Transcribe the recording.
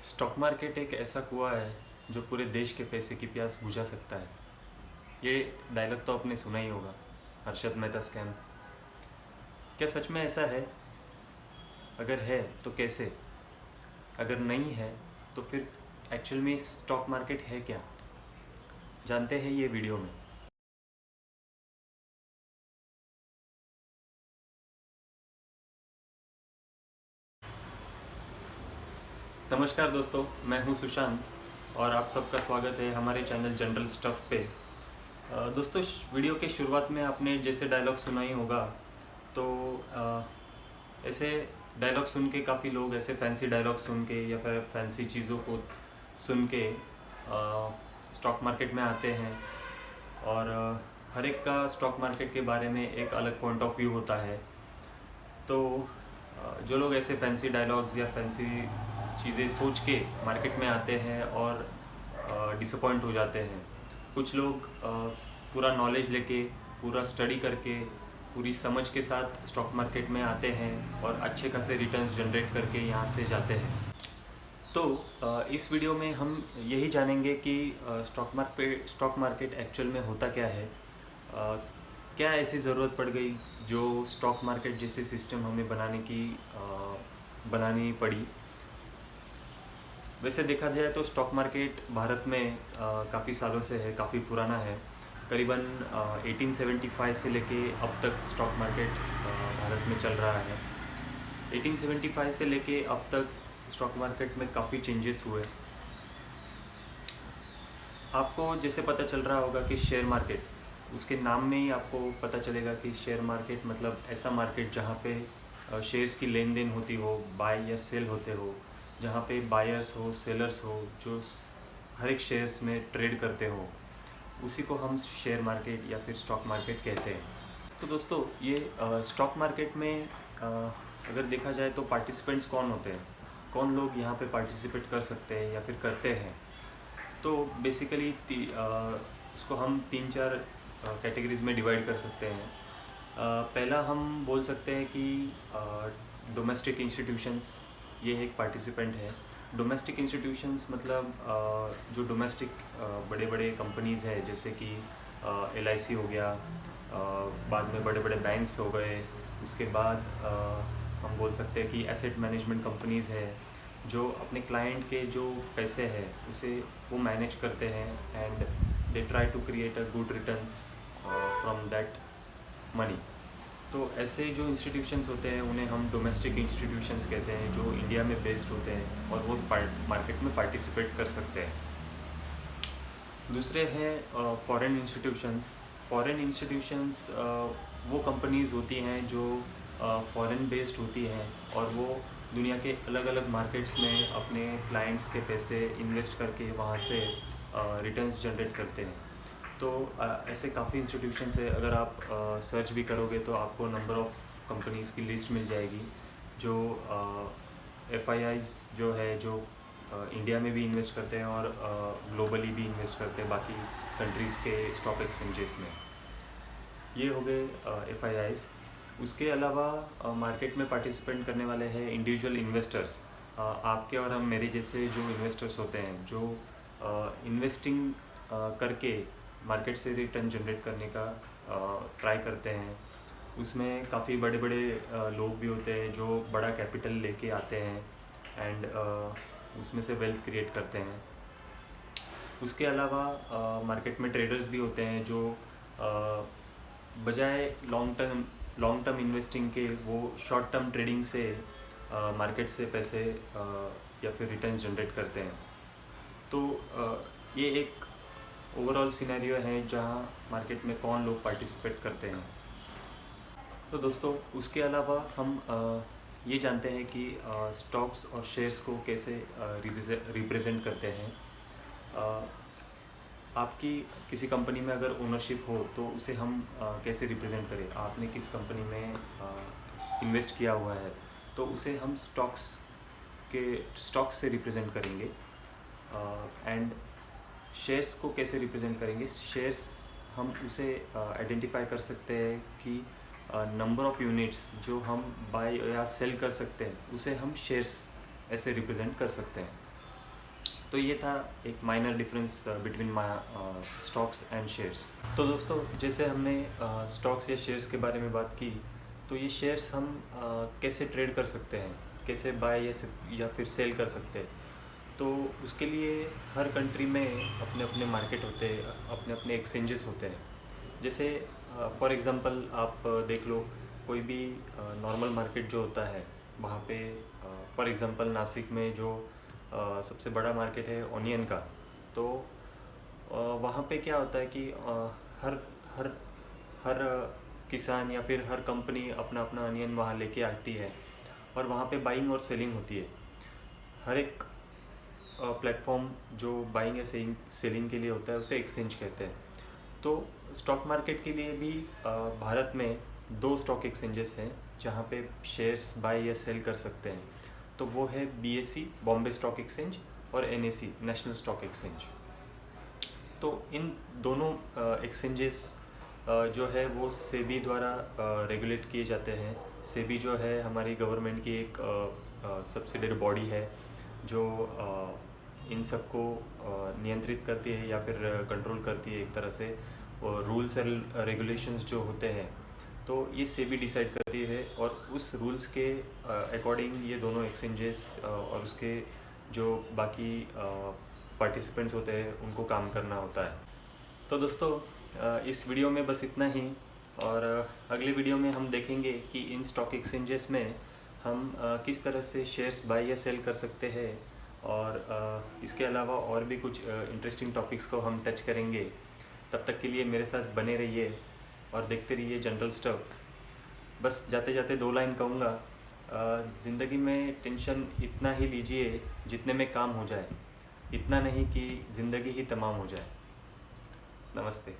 Stock market एक ऐसा कुआं है जो पूरे देश के पैसे की प्यास बुझा सकता है। ये डायलॉग तो आपने सुना ही होगा, हर्षद मेहता स्कैम। क्या सच में ऐसा है? अगर है तो कैसे? अगर नहीं है तो फिर एक्चुअल में स्टॉक मार्केट है क्या? जानते हैं ये वीडियो में। नमस्कार दोस्तों, मैं हूं सुशांत और आप सबका स्वागत है हमारे चैनल जनरल स्टफ पे। दोस्तों, वीडियो के शुरुआत में आपने जैसे डायलॉग सुना ही होगा, तो ऐसे डायलॉग सुन के काफ़ी लोग ऐसे फैंसी डायलॉग सुन के या फिर फैंसी चीज़ों को सुन के स्टॉक मार्केट में आते हैं। और हर एक का स्टॉक मार्केट के बारे में एक अलग पॉइंट ऑफ व्यू होता है। तो जो लोग ऐसे फैंसी डायलॉग्स या फैंसी चीज़ें सोच के मार्केट में आते हैं और डिसअपॉइंट हो जाते हैं। कुछ लोग पूरा नॉलेज लेके, पूरा स्टडी करके, पूरी समझ के साथ स्टॉक मार्केट में आते हैं और अच्छे खासे रिटर्न्स जनरेट करके यहाँ से जाते हैं। तो इस वीडियो में हम यही जानेंगे कि स्टॉक मार्केट एक्चुअल में होता क्या है। क्या ऐसी ज़रूरत पड़ गई जो स्टॉक मार्केट जैसे सिस्टम हमें बनानी पड़ी। वैसे देखा जाए तो स्टॉक मार्केट भारत में काफ़ी सालों से है, काफ़ी पुराना है। करीबन 1875 से लेके अब तक स्टॉक मार्केट भारत में चल रहा है। 1875 से लेके अब तक स्टॉक मार्केट में काफ़ी चेंजेस हुए। आपको जैसे पता चल रहा होगा कि शेयर मार्केट, उसके नाम में ही आपको पता चलेगा कि शेयर मार्केट मतलब ऐसा मार्केट जहाँ पे शेयर्स की लेन देन होती हो, बाय या सेल होते हो, जहाँ पे बायर्स हो, सेलर्स हो, जो हर एक शेयर्स में ट्रेड करते हो, उसी को हम शेयर मार्केट या फिर स्टॉक मार्केट कहते हैं। तो दोस्तों, ये स्टॉक मार्केट में अगर देखा जाए तो पार्टिसिपेंट्स कौन होते हैं, कौन लोग यहाँ पे पार्टिसिपेट कर सकते हैं या फिर करते हैं। तो बेसिकली उसको हम 3-4 कैटेगरीज़ में डिवाइड कर सकते हैं। पहला हम बोल सकते हैं कि डोमेस्टिक इंस्टीट्यूशंस, ये एक पार्टिसिपेंट है। डोमेस्टिक इंस्टीट्यूशंस मतलब जो डोमेस्टिक बड़े बड़े कंपनीज़ हैं, जैसे कि LIC हो गया, बाद में बड़े बड़े बैंक्स हो गए। उसके बाद हम बोल सकते हैं कि एसेट मैनेजमेंट कंपनीज़ है, जो अपने क्लाइंट के जो पैसे हैं उसे वो मैनेज करते हैं and they try to create a good returns from that money. तो ऐसे जो इंस्टीट्यूशंस होते हैं उन्हें हम डोमेस्टिक इंस्टीट्यूशंस कहते हैं, जो इंडिया में बेस्ड होते हैं और वो मार्केट में पार्टिसिपेट कर सकते हैं। दूसरे हैं फॉरेन इंस्टीट्यूशंस। फॉरेन इंस्टीट्यूशंस वो कंपनीज़ होती हैं जो फॉरेन बेस्ड होती हैं और वो दुनिया के अलग अलग मार्केट्स में अपने क्लाइंट्स के पैसे इन्वेस्ट करके वहाँ से रिटर्न्स जनरेट करते हैं। तो ऐसे काफ़ी इंस्टीट्यूशंस है। अगर आप सर्च भी करोगे तो आपको नंबर ऑफ़ कंपनीज़ की लिस्ट मिल जाएगी, जो FIIs जो है, जो इंडिया में भी इन्वेस्ट करते हैं और ग्लोबली भी इन्वेस्ट करते हैं बाकी कंट्रीज़ के स्टॉक एक्सचेंजेस में। ये हो गए FIIs। उसके अलावा मार्केट में पार्टिसिपेट करने वाले हैं इंडिविजुअल इन्वेस्टर्स। आपके और हम मेरे जैसे जो इन्वेस्टर्स होते हैं, जो इन्वेस्टिंग करके मार्केट से रिटर्न जनरेट करने का ट्राई करते हैं। उसमें काफ़ी बड़े बड़े लोग भी होते हैं जो बड़ा कैपिटल लेके आते हैं एंड उसमें से वेल्थ क्रिएट करते हैं। उसके अलावा मार्केट में ट्रेडर्स भी होते हैं जो बजाय लॉन्ग टर्म इन्वेस्टिंग के वो शॉर्ट टर्म ट्रेडिंग से मार्केट से पैसे या फिर रिटर्न जनरेट करते हैं। तो ये एक ओवरऑल सिनेरियो है जहाँ मार्केट में कौन लोग पार्टिसिपेट करते हैं। तो दोस्तों, उसके अलावा हम ये जानते हैं कि स्टॉक्स और शेयर्स को कैसे रिप्रेजेंट करते हैं। आपकी किसी कंपनी में अगर ओनरशिप हो तो उसे हम कैसे रिप्रेजेंट करें। आपने किस कंपनी में इन्वेस्ट किया हुआ है तो उसे हम स्टॉक्स से रिप्रेजेंट करेंगे। एंड शेयर्स को कैसे रिप्रेजेंट करेंगे। शेयर्स हम उसे आइडेंटिफाई कर सकते हैं कि नंबर ऑफ़ यूनिट्स जो हम बाय या सेल कर सकते हैं, उसे हम शेयर्स ऐसे रिप्रेजेंट कर सकते हैं। तो ये था एक minor difference between stocks and shares. तो दोस्तों, जैसे हमने स्टॉक्स या शेयर्स के बारे में बात की, तो ये शेयर्स हम कैसे ट्रेड कर सकते हैं, कैसे बाय या फिर सेल कर सकते हैं। तो उसके लिए हर कंट्री में अपने अपने मार्केट होते हैं, अपने अपने एक्सचेंजेस होते हैं। जैसे फॉर एग्ज़ाम्पल आप देख लो, कोई भी नॉर्मल मार्केट जो होता है वहाँ पे, फॉर एग्ज़ाम्पल नासिक में जो सबसे बड़ा मार्केट है ऑनियन का, तो वहाँ पे क्या होता है कि हर हर हर किसान या फिर हर कंपनी अपना अपना अनियन वहाँ लेके आती है और वहाँ पे बाइंग और सेलिंग होती है। हर एक प्लेटफॉर्म जो बाइंग या सेलिंग के लिए होता है उसे एक्सचेंज कहते हैं। तो स्टॉक मार्केट के लिए भी भारत में 2 स्टॉक एक्सचेंजेस हैं जहाँ पे शेयर्स बाय या सेल कर सकते हैं। तो वो है BSE बॉम्बे स्टॉक एक्सचेंज और NSE नेशनल स्टॉक एक्सचेंज। तो इन दोनों एक्सचेंजेस जो है वो सेबी द्वारा रेगुलेट किए जाते हैं। सेबी जो है हमारी गवर्नमेंट की एक सब्सिडरी बॉडी है जो इन सबको नियंत्रित करती है या फिर कंट्रोल करती है एक तरह से। और रूल्स एंड रेगुलेशंस जो होते हैं तो ये सेबी डिसाइड करती है और उस रूल्स के अकॉर्डिंग ये दोनों एक्सचेंजेस और उसके जो बाकी पार्टिसिपेंट्स होते हैं उनको काम करना होता है। तो दोस्तों, इस वीडियो में बस इतना ही, और अगले वीडियो में हम देखेंगे कि इन स्टॉक एक्सचेंजेस में हम किस तरह से शेयर्स बाय या सेल कर सकते हैं, और इसके अलावा और भी कुछ इंटरेस्टिंग टॉपिक्स को हम टच करेंगे। तब तक के लिए मेरे साथ बने रहिए और देखते रहिए जनरल स्टफ। बस जाते जाते 2 लाइन कहूँगा, ज़िंदगी में टेंशन इतना ही लीजिए जितने में काम हो जाए, इतना नहीं कि ज़िंदगी ही तमाम हो जाए। नमस्ते।